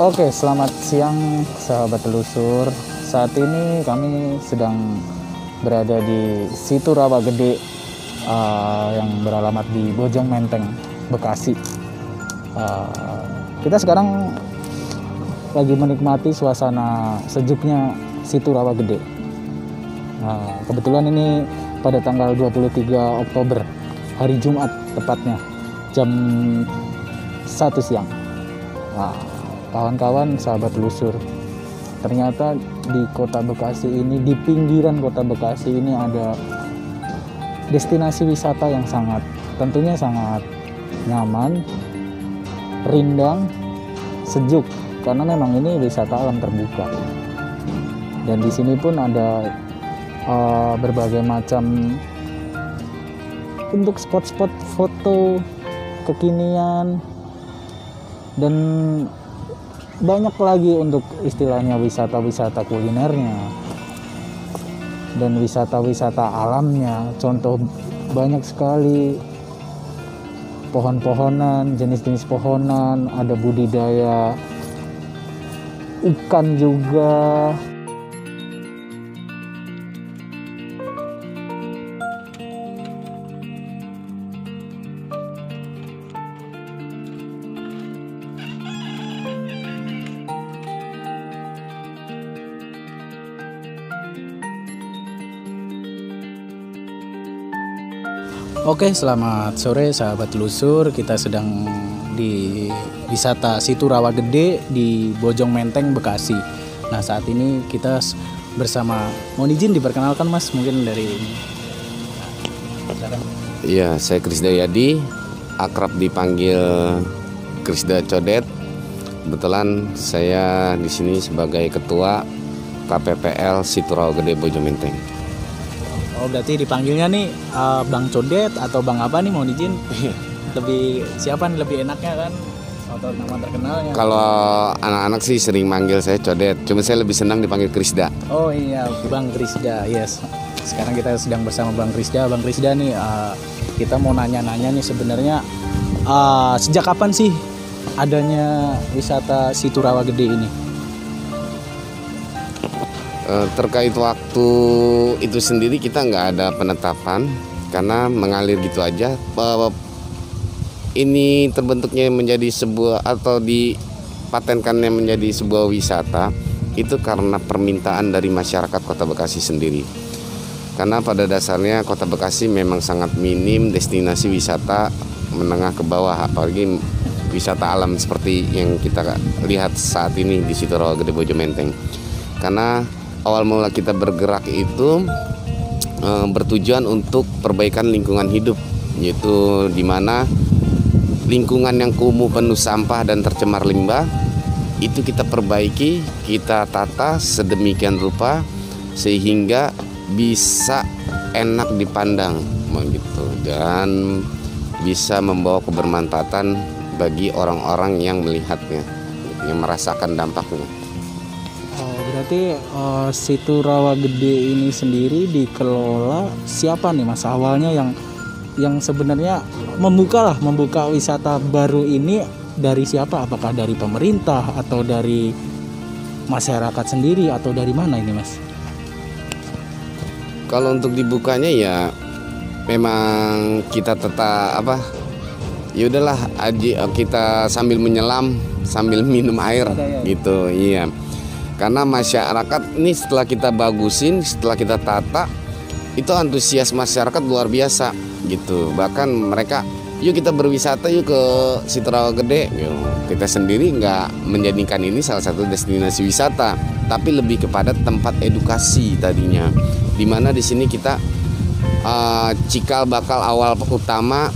Oke, selamat siang sahabat telusur. Saat ini kami sedang berada di Situ Rawa Gede yang beralamat di Bojong Menteng, Bekasi. Kita sekarang lagi menikmati suasana sejuknya Situ Rawa Gede. Kebetulan ini pada tanggal 23 Oktober, hari Jumat tepatnya, jam 1 siang. Kawan-kawan sahabat telusur, ternyata di kota Bekasi ini, di pinggiran kota Bekasi ini ada destinasi wisata yang tentunya sangat nyaman, rindang, sejuk, karena memang ini wisata alam terbuka. Dan di sini pun ada berbagai macam untuk spot-spot foto kekinian, dan banyak lagi untuk istilahnya wisata-wisata kulinernya dan wisata-wisata alamnya. Contoh, banyak sekali pohon-pohonan, jenis-jenis pohonan, ada budidaya ikan juga. Oke, selamat sore sahabat telusur. Kita sedang di wisata Situ Rawa Gede di Bojong Menteng, Bekasi. Nah, saat ini kita bersama, mohon izin diperkenalkan Mas, mungkin dari ini. Iya, saya Krisda Yadi, akrab dipanggil Krisda Codet. Kebetulan saya di sini sebagai ketua KPPL Situ Rawa Gede Bojong Menteng. Oh, berarti dipanggilnya nih Bang Codet atau Bang apa nih, mohon izin? Lebih siapa nih lebih enaknya kan? Atau nama terkenalnya? Kalau anak-anak sih sering manggil saya Codet, cuma saya lebih senang dipanggil Krisda. Oh iya, Bang Krisda, yes. Sekarang kita sedang bersama Bang Krisda. Bang Krisda nih, kita mau nanya-nanya nih sebenarnya sejak kapan sih adanya wisata Situ Rawa Gede ini? Terkait waktu itu sendiri kita nggak ada penetapan karena mengalir gitu aja. Ini terbentuknya menjadi sebuah atau dipatenkannya menjadi sebuah wisata itu karena permintaan dari masyarakat Kota Bekasi sendiri. Karena pada dasarnya Kota Bekasi memang sangat minim destinasi wisata menengah ke bawah, apalagi wisata alam seperti yang kita lihat saat ini di Situ Rawa Gede Bojong Menteng. Karena awal mula kita bergerak itu bertujuan untuk perbaikan lingkungan hidup, yaitu di mana lingkungan yang kumuh penuh sampah dan tercemar limbah itu kita perbaiki, kita tata sedemikian rupa sehingga bisa enak dipandang begitu, dan bisa membawa kebermanfaatan bagi orang-orang yang melihatnya, yang merasakan dampaknya. Berarti Situ Rawa Gede ini sendiri dikelola siapa nih Mas? Awalnya yang sebenarnya membuka wisata baru ini dari siapa? Apakah dari pemerintah atau dari masyarakat sendiri atau dari mana ini Mas? Kalau untuk dibukanya ya memang kita tetap ya udahlah kita sambil menyelam sambil minum air gitu, iya. Karena masyarakat ini setelah kita bagusin, setelah kita tata, itu antusias masyarakat luar biasa gitu. Bahkan mereka, yuk kita berwisata yuk ke Situ Rawa Gede. Kita sendiri nggak menjadikan ini salah satu destinasi wisata, tapi lebih kepada tempat edukasi tadinya. Dimana di sini kita cikal bakal awal utama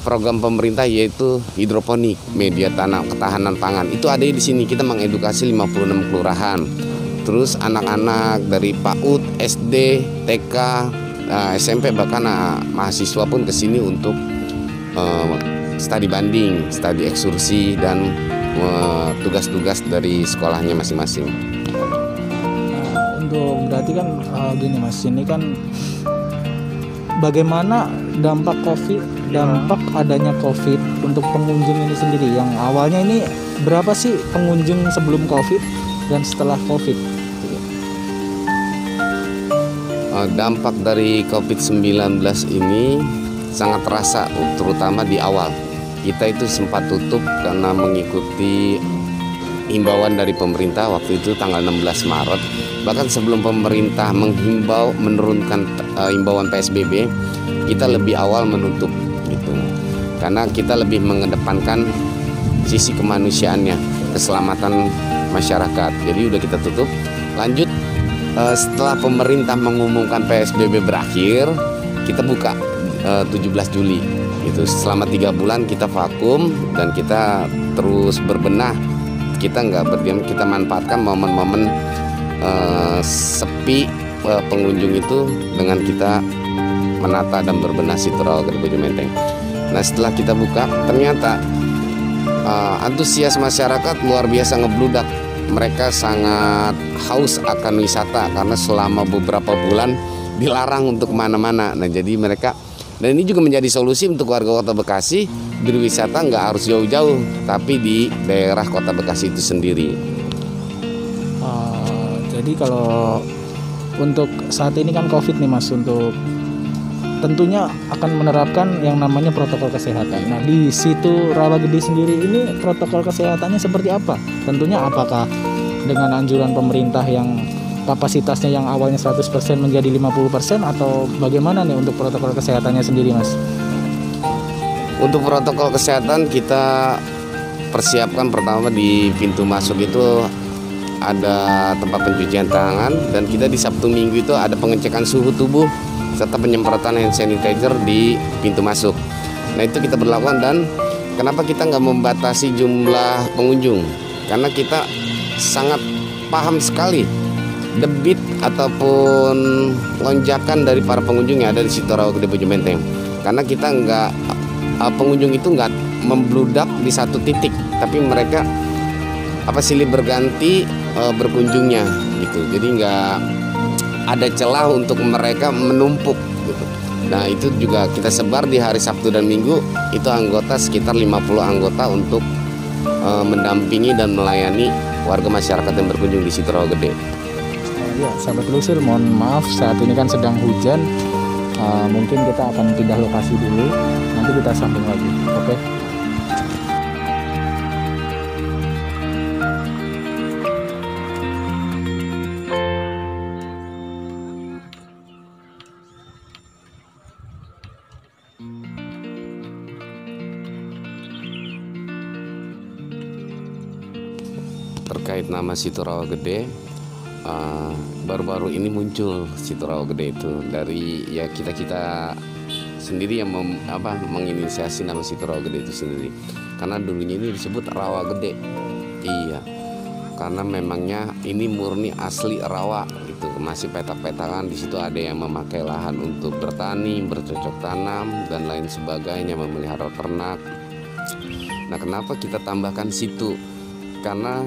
program pemerintah yaitu hidroponik, media tanam ketahanan pangan. Itu ada di sini. Kita mengedukasi 56 kelurahan. Terus anak-anak dari PAUD, SD, TK, SMP, bahkan mahasiswa pun ke sini untuk studi banding, studi ekskursi, dan tugas-tugas dari sekolahnya masing-masing. Untuk berarti kan gini Mas, ini kan bagaimana dampak COVID dampak adanya COVID untuk pengunjung ini sendiri. Yang awalnya ini berapa sih pengunjung sebelum COVID dan setelah COVID? Dampak dari COVID-19 ini sangat terasa, terutama di awal. Kita itu sempat tutup karena mengikuti himbauan dari pemerintah waktu itu tanggal 16 Maret. Bahkan sebelum pemerintah menghimbau menurunkan himbauan PSBB, kita lebih awal menutup gitu. Karena kita lebih mengedepankan sisi kemanusiaannya, keselamatan masyarakat. Jadi udah kita tutup. Lanjut setelah pemerintah mengumumkan PSBB berakhir, kita buka 17 Juli. Itu selama 3 bulan kita vakum dan kita terus berbenah. Kita nggak berdiam, kita manfaatkan momen-momen sepi pengunjung itu dengan kita menata dan berbenah Situ Rawa Gede Bojo Menteng. Nah setelah kita buka, ternyata antusias masyarakat luar biasa ngebludak. Mereka sangat haus akan wisata karena selama beberapa bulan dilarang untuk kemana-mana. Nah jadi mereka, dan ini juga menjadi solusi untuk warga Kota Bekasi berwisata nggak harus jauh-jauh, tapi di daerah Kota Bekasi itu sendiri. Jadi kalau untuk saat ini kan COVID nih Mas, untuk tentunya akan menerapkan yang namanya protokol kesehatan. Nah di Situ Rawa Gede sendiri ini protokol kesehatannya seperti apa? Tentunya apakah dengan anjuran pemerintah yang kapasitasnya yang awalnya 100% menjadi 50% atau bagaimana nih untuk protokol kesehatannya sendiri Mas? Untuk protokol kesehatan kita persiapkan pertama di pintu masuk itu ada tempat pencucian tangan, dan kita di Sabtu Minggu itu ada pengecekan suhu tubuh serta penyemprotan hand sanitizer di pintu masuk. Nah itu kita berlakukan, dan kenapa kita nggak membatasi jumlah pengunjung? Karena kita sangat paham sekali debit ataupun lonjakan dari para pengunjung yang ada di Situ Rawa Gede Bojo Menteng. Karena kita nggak, pengunjung itu nggak membludak di satu titik, tapi mereka silih berganti berkunjungnya gitu. Jadi nggak ada celah untuk mereka menumpuk gitu. Nah itu juga kita sebar di hari Sabtu dan Minggu, itu anggota sekitar 50 anggota untuk mendampingi dan melayani warga masyarakat yang berkunjung di Situ Rawa Gede. Ya sahabat telusur, mohon maaf saat ini kan sedang hujan, mungkin kita akan pindah lokasi dulu, nanti kita sambung lagi, oke? Terkait nama Situ Rawa Gede, baru-baru ini muncul Situ Rawa Gede itu dari ya kita sendiri yang menginisiasi nama Situ Rawa Gede itu sendiri. Karena dulunya ini disebut Rawa Gede. Iya. Karena memangnya ini murni asli rawa gitu. Masih petak-petakan, di situ ada yang memakai lahan untuk bertani, bercocok tanam dan lain sebagainya, memelihara ternak. Nah, kenapa kita tambahkan situ? Karena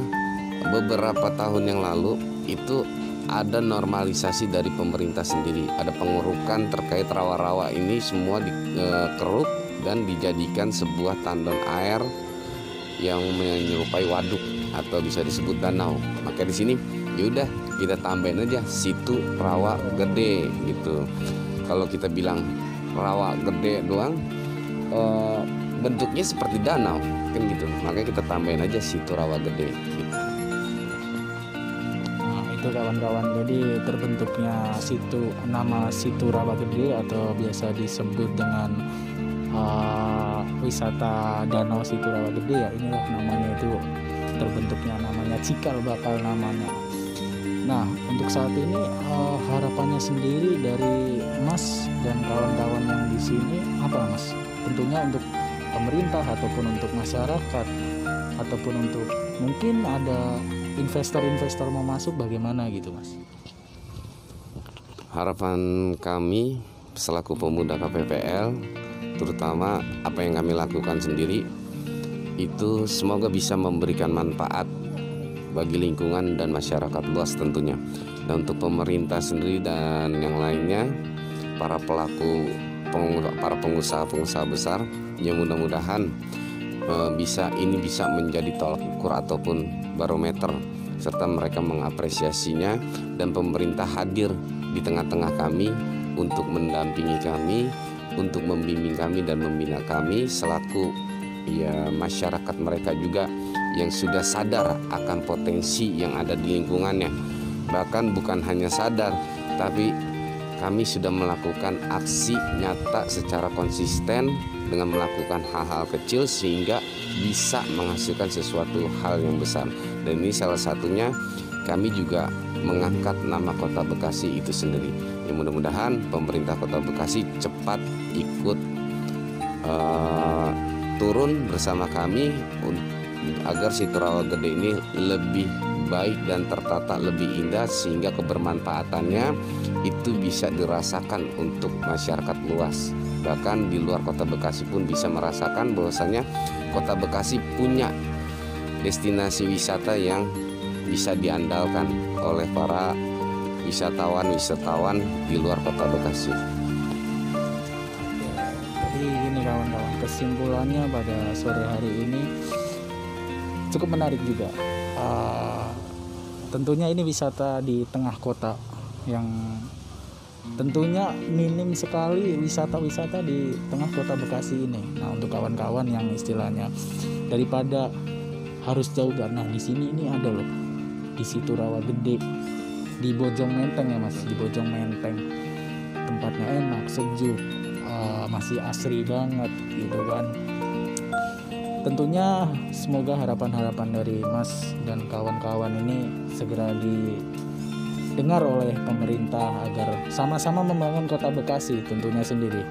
beberapa tahun yang lalu itu ada normalisasi dari pemerintah sendiri, ada pengurukan terkait rawa-rawa ini semua dikeruk dan dijadikan sebuah tandon air yang menyerupai waduk atau bisa disebut danau. Maka di sini yaudah kita tambahin aja Situ Rawa Gede gitu. Kalau kita bilang Rawa Gede doang, bentuknya seperti danau kan gitu. Makanya kita tambahin aja Situ Rawa Gede gitu. Itu kawan-kawan, jadi terbentuknya nama Situ Rawa Gede atau biasa disebut dengan wisata Danau Situ Rawa Gede ya, inilah namanya, itu terbentuknya namanya cikal bakal namanya. Nah untuk saat ini harapannya sendiri dari Mas dan kawan-kawan yang di sini apa Mas? Tentunya untuk pemerintah ataupun untuk masyarakat ataupun untuk mungkin ada investor-investor mau masuk, bagaimana gitu Mas? Harapan kami selaku pemuda KPPL, terutama apa yang kami lakukan sendiri, itu semoga bisa memberikan manfaat bagi lingkungan dan masyarakat luas tentunya. Dan untuk pemerintah sendiri dan yang lainnya, para pelaku para pengusaha-pengusaha besar, yang mudah-mudahan bisa menjadi tolak ukur ataupun barometer, serta mereka mengapresiasinya, dan pemerintah hadir di tengah-tengah kami untuk mendampingi kami, untuk membimbing kami dan membina kami selaku ya masyarakat mereka juga yang sudah sadar akan potensi yang ada di lingkungannya. Bahkan bukan hanya sadar, tapi kami sudah melakukan aksi nyata secara konsisten dengan melakukan hal-hal kecil sehingga bisa menghasilkan sesuatu hal yang besar. Dan ini salah satunya kami juga mengangkat nama Kota Bekasi itu sendiri. Ya, mudah-mudahan pemerintah Kota Bekasi cepat ikut turun bersama kami agar si Rawa Gede ini lebih baik dan tertata lebih indah, sehingga kebermanfaatannya itu bisa dirasakan untuk masyarakat luas. Bahkan di luar Kota Bekasi pun bisa merasakan bahwasanya Kota Bekasi punya destinasi wisata yang bisa diandalkan oleh para wisatawan di luar Kota Bekasi. Jadi ini kawan-kawan, kesimpulannya pada sore hari ini cukup menarik juga. Tentunya ini wisata di tengah kota yang tentunya minim sekali wisata-wisata di tengah Kota Bekasi ini. Nah, untuk kawan-kawan yang istilahnya daripada harus jauh, nah di sini ini ada loh, di situ Rawa Gede, di Bojong Menteng ya Mas, di Bojong Menteng. Tempatnya enak, sejuk, masih asri banget gitu kan. Tentunya semoga harapan-harapan dari Mas dan kawan-kawan ini segera didengar oleh pemerintah agar sama-sama membangun Kota Bekasi tentunya sendiri.